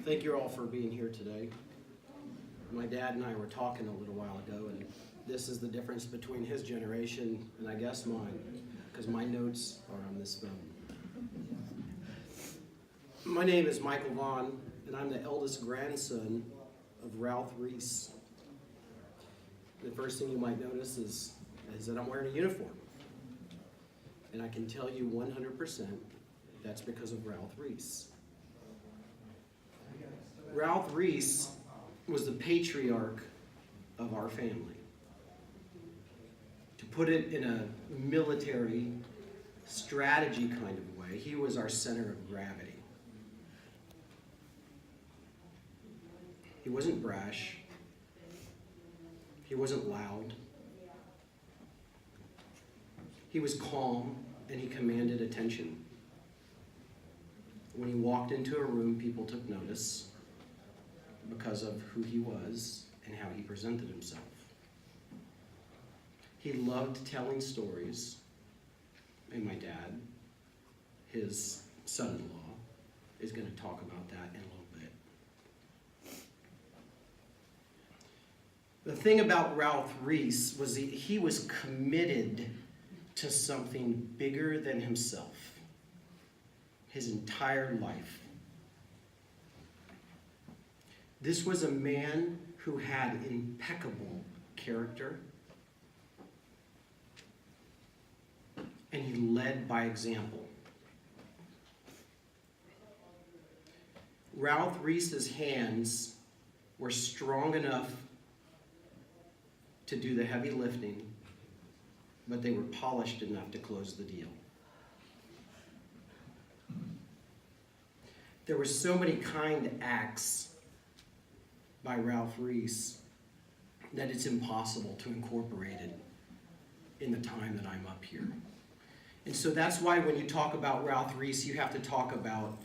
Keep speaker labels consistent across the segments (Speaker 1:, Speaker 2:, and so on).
Speaker 1: Thank you all for being here today. My dad and I were talking a little while ago, and this is the difference between his generation and I guess mine, because my notes are on this phone. My name is Michael Vaughn, and I'm the eldest grandson of Ralph Reese. The first thing you might notice is that I'm wearing a uniform. And I can tell you 100% that's because of Ralph Reese. Ralph Reese was the patriarch of our family. To put it in a military strategy kind of way, he was our center of gravity. He wasn't brash. He wasn't loud. He was calm, and he commanded attention. When he walked into a room, people took notice because of who he was and how he presented himself. He loved telling stories, and my dad, his son-in-law, is going to talk about that in a little bit. The thing about Ralph Reese was he was committed to something bigger than himself his entire life. This was a man who had impeccable character, and he led by example. Ralph Reese's hands were strong enough to do the heavy lifting, but they were polished enough to close the deal. There were so many kind acts by Ralph Reese that it's impossible to incorporate it in the time that I'm up here. And so that's why when you talk about Ralph Reese, you have to talk about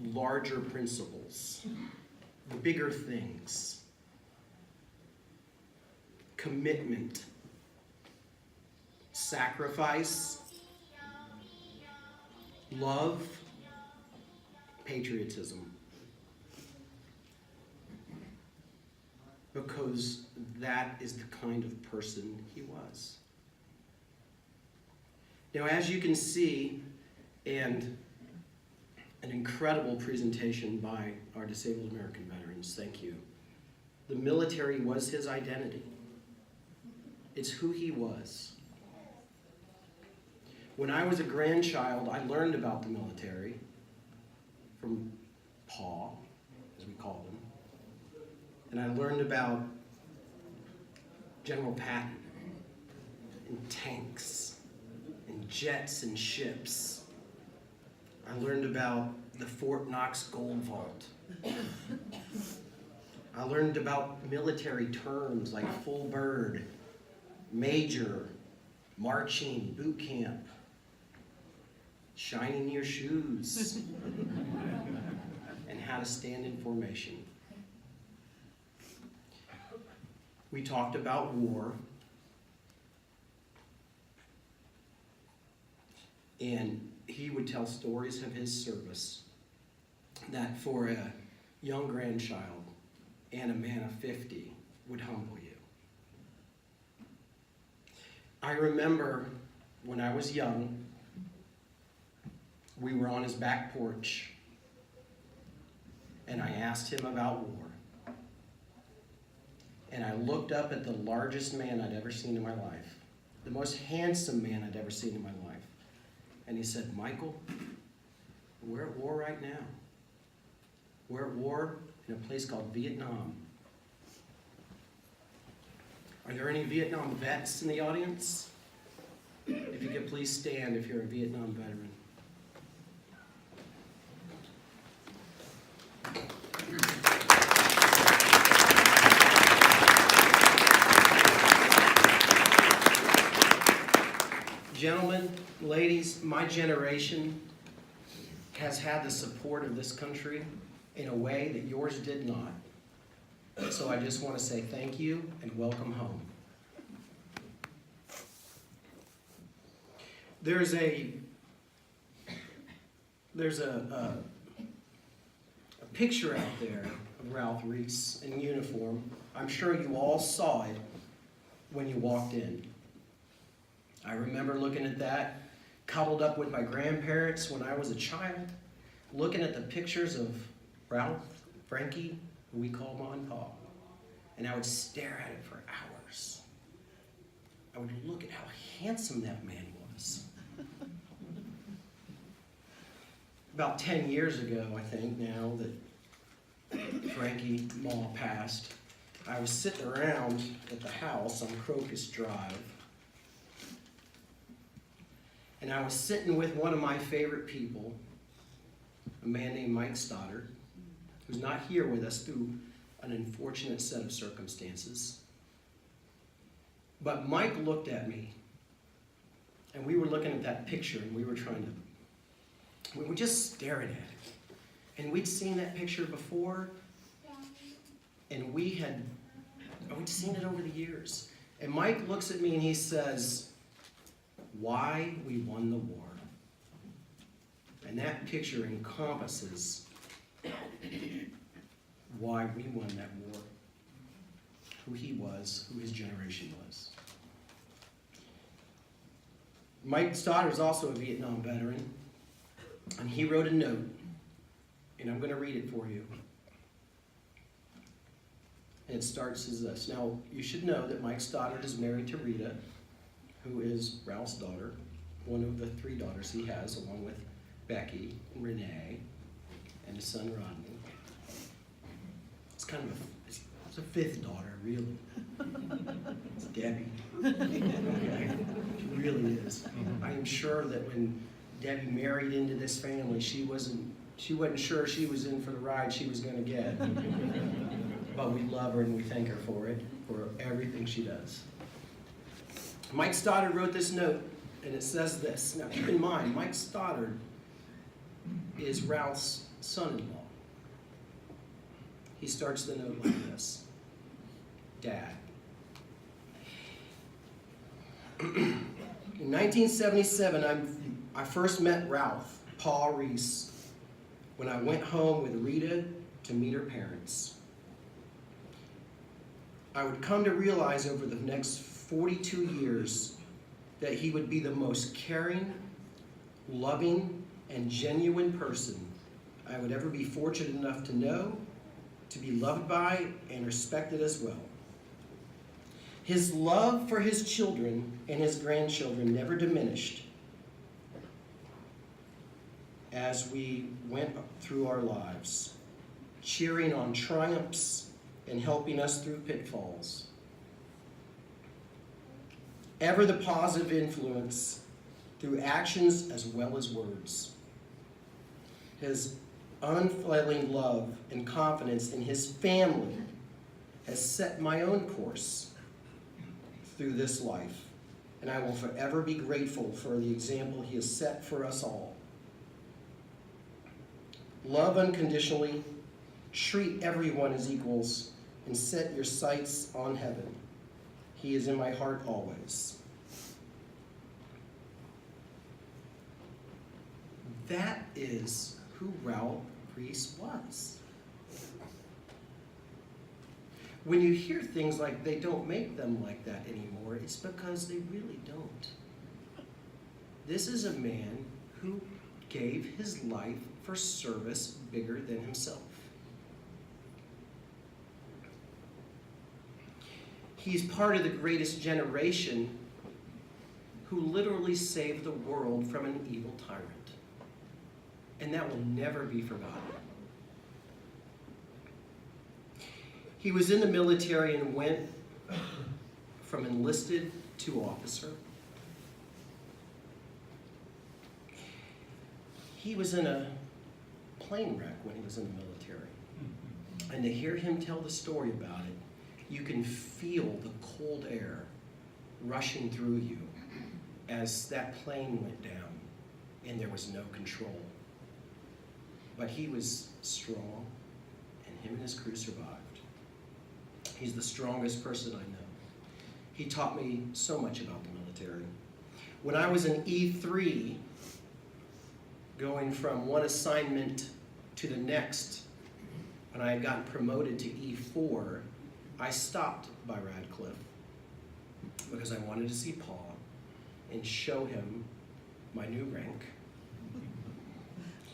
Speaker 1: larger principles, bigger things, commitment, sacrifice, love, patriotism. Because that is the kind of person he was. Now, as you can see, and an incredible presentation by our disabled American veterans, thank you. The military was his identity. It's who he was. When I was a grandchild, I learned about the military from Pa, as we called him. And I learned about General Patton, and tanks, and jets and ships. I learned about the Fort Knox Gold Vault. I learned about military terms like full bird, major, marching, boot camp, shining your shoes, and how to stand in formation. We talked about war, and he would tell stories of his service that for a young grandchild and a man of 50 would humble you. I remember when I was young, we were on his back porch, and I asked him about war. And I looked up at the largest man I'd ever seen in my life, the most handsome man I'd ever seen in my life. And he said, "Michael, we're at war right now. We're at war in a place called Vietnam." Are there any Vietnam vets in the audience? If you could please stand if you're a Vietnam veteran. Gentlemen, ladies, my generation has had the support of this country in a way that yours did not. So I just want to say thank you and welcome home. There's a picture out there of Ralph Reese in uniform. I'm sure you all saw it when you walked in. I remember looking at that, cuddled up with my grandparents when I was a child, looking at the pictures of Ralph, Frankie, who we call Mom and Pa, and I would stare at it for hours. I would look at how handsome that man was. About 10 years ago, I think now, that Frankie, Ma passed, I was sitting around at the house on Crocus Drive, and I was sitting with one of my favorite people, a man named Mike Stoddard, who's not here with us through an unfortunate set of circumstances. But Mike looked at me, and we were looking at that picture, and we were just staring at it. And we'd seen that picture before, and we'd seen it over the years. And Mike looks at me and he says, "Why we won the war." And that picture encompasses why we won that war, who he was, who his generation was. Mike Stoddard is also a Vietnam veteran, and he wrote a note, and I'm going to read it for you. And it starts as this. Now, you should know that Mike Stoddard is married to Rita, who is Ralph's daughter, one of the 3 daughters he has, along with Becky and Renee, and his son Rodney. It's kind of it's a 5th daughter, really. It's Debbie. Okay. She really is. I am sure that when Debbie married into this family, she wasn't sure she was in for the ride she was going to get. But we love her and we thank her for it, for everything she does. Mike Stoddard wrote this note, and it says this. Now keep in mind, Mike Stoddard is Ralph's son-in-law. He starts the note like this. Dad. In 1977, I first met Ralph, Pa Reese, when I went home with Rita to meet her parents. I would come to realize over the next 42 years that he would be the most caring, loving, and genuine person I would ever be fortunate enough to know, to be loved by, and respected as well. His love for his children and his grandchildren never diminished as we went through our lives, cheering on triumphs and helping us through pitfalls. Ever the positive influence through actions as well as words. His unfailing love and confidence in his family has set my own course through this life, and I will forever be grateful for the example he has set for us all. Love unconditionally, treat everyone as equals, and set your sights on heaven. He is in my heart always. That is who Ralph Reese was. When you hear things like they don't make them like that anymore, it's because they really don't. This is a man who gave his life for service bigger than himself. He's part of the greatest generation who literally saved the world from an evil tyrant. And that will never be forgotten. He was in the military and went from enlisted to officer. He was in a plane wreck when he was in the military. And to hear him tell the story about it, you can feel the cold air rushing through you as that plane went down and there was no control. But he was strong, and him and his crew survived. He's the strongest person I know. He taught me so much about the military. When I was in E3, going from one assignment to the next, when I had gotten promoted to E4, I stopped by Radcliffe because I wanted to see Paul and show him my new rank.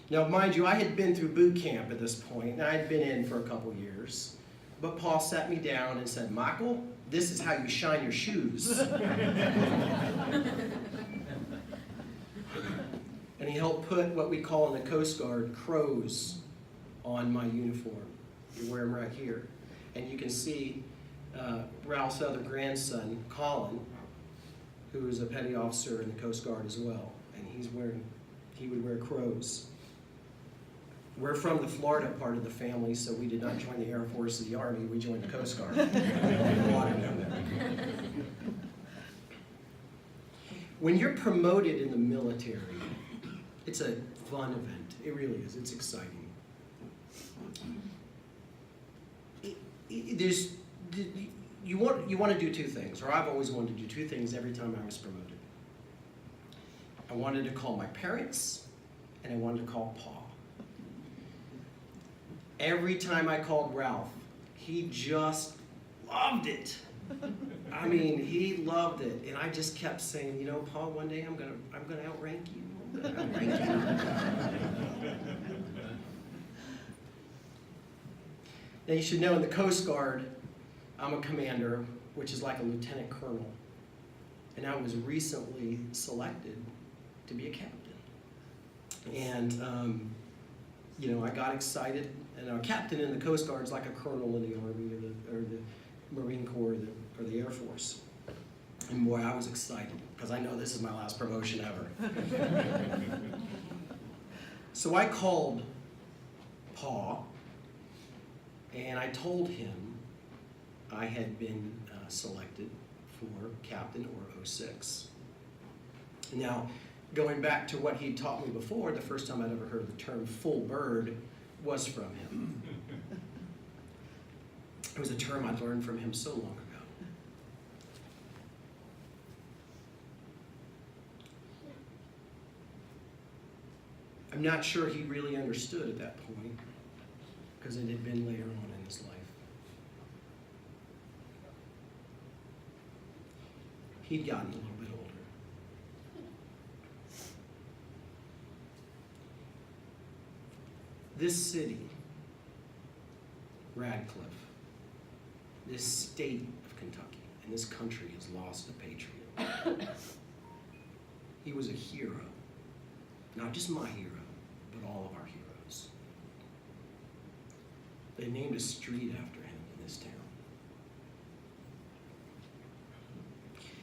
Speaker 1: Now, mind you, I had been through boot camp at this point, and I had been in for a couple years. But Paul sat me down and said, "Michael, this is how you shine your shoes." And he helped put what we call in the Coast Guard crows on my uniform. You wear them right here. And you can see Ralph's other grandson, Colin, who is a petty officer in the Coast Guard as well. And he would wear crows. We're from the Florida part of the family, so we did not join the Air Force or the Army. We joined the Coast Guard. When you're promoted in the military, it's a fun event. It really is. It's exciting. You want to do two things, or I've always wanted to do two things every time I was promoted. I wanted to call my parents, and I wanted to call Paul. Every time I called Ralph, he just loved it. I mean, he loved it, and I just kept saying, "You know, Paul, one day I'm gonna outrank you. I'm gonna outrank you." Now you should know in the Coast Guard, I'm a commander, which is like a lieutenant colonel, and I was recently selected to be a captain. And you know, I got excited. And a captain in the Coast Guard is like a colonel in the Army or the Marine Corps or the Air Force. And boy, I was excited because I know this is my last promotion ever. So I called Paul and I told him I had been selected for captain or 06. Now, going back to what he taught me before, the first time I'd ever heard the term full bird was from him. It was a term I'd learned from him so long ago. I'm not sure he really understood at that point, because it had been later on in his life. He'd gotten a little bit older. This city, Radcliffe, this state of Kentucky, and this country has lost a patriot. He was a hero. Not just my hero, but all of our heroes. They named a street after him in this town.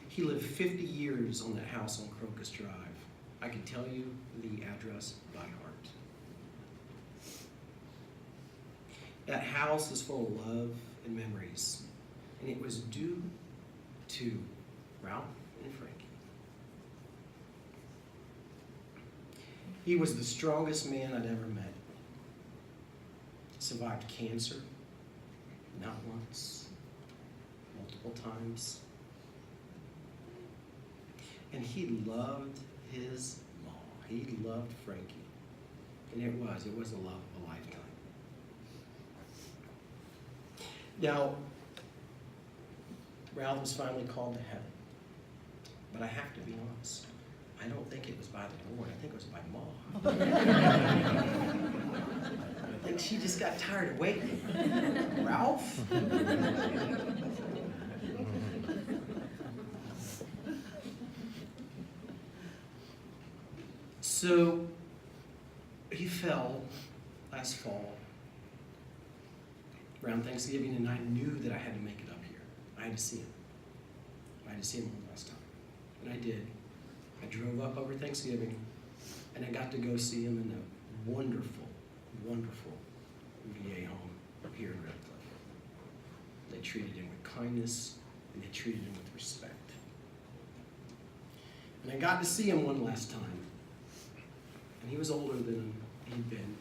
Speaker 1: He lived 50 years on that house on Crocus Drive. I can tell you the address by heart. That house is full of love and memories, and it was due to Ralph and Frankie. He was the strongest man I'd ever met. Survived cancer, not once, multiple times. And he loved his mom. He loved Frankie. And it was the love of a lifetime. Now, Ralph was finally called to heaven. But I have to be honest, I don't think it was by the Lord, I think it was by Mom. I think she just got tired of waiting. Ralph? So, he fell last fall around Thanksgiving, and I knew that I had to make it up here. I had to see him. I had to see him one last time. And I did. I drove up over Thanksgiving, and I got to go see him in the wonderful, wonderful VA home here in Radcliffe. They treated him with kindness, and they treated him with respect. And I got to see him one last time. And he was older than he'd been.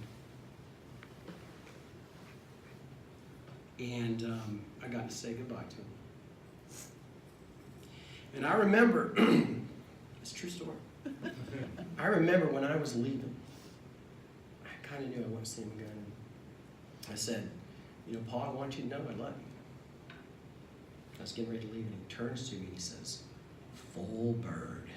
Speaker 1: And I got to say goodbye to him. And I remember, it's a true story. I remember when I was leaving, I kind of knew I wanted to see him again. I said,
Speaker 2: You know, Pa, I want you to know I love you. I was getting ready to leave, and he turns to me and he says, full bird.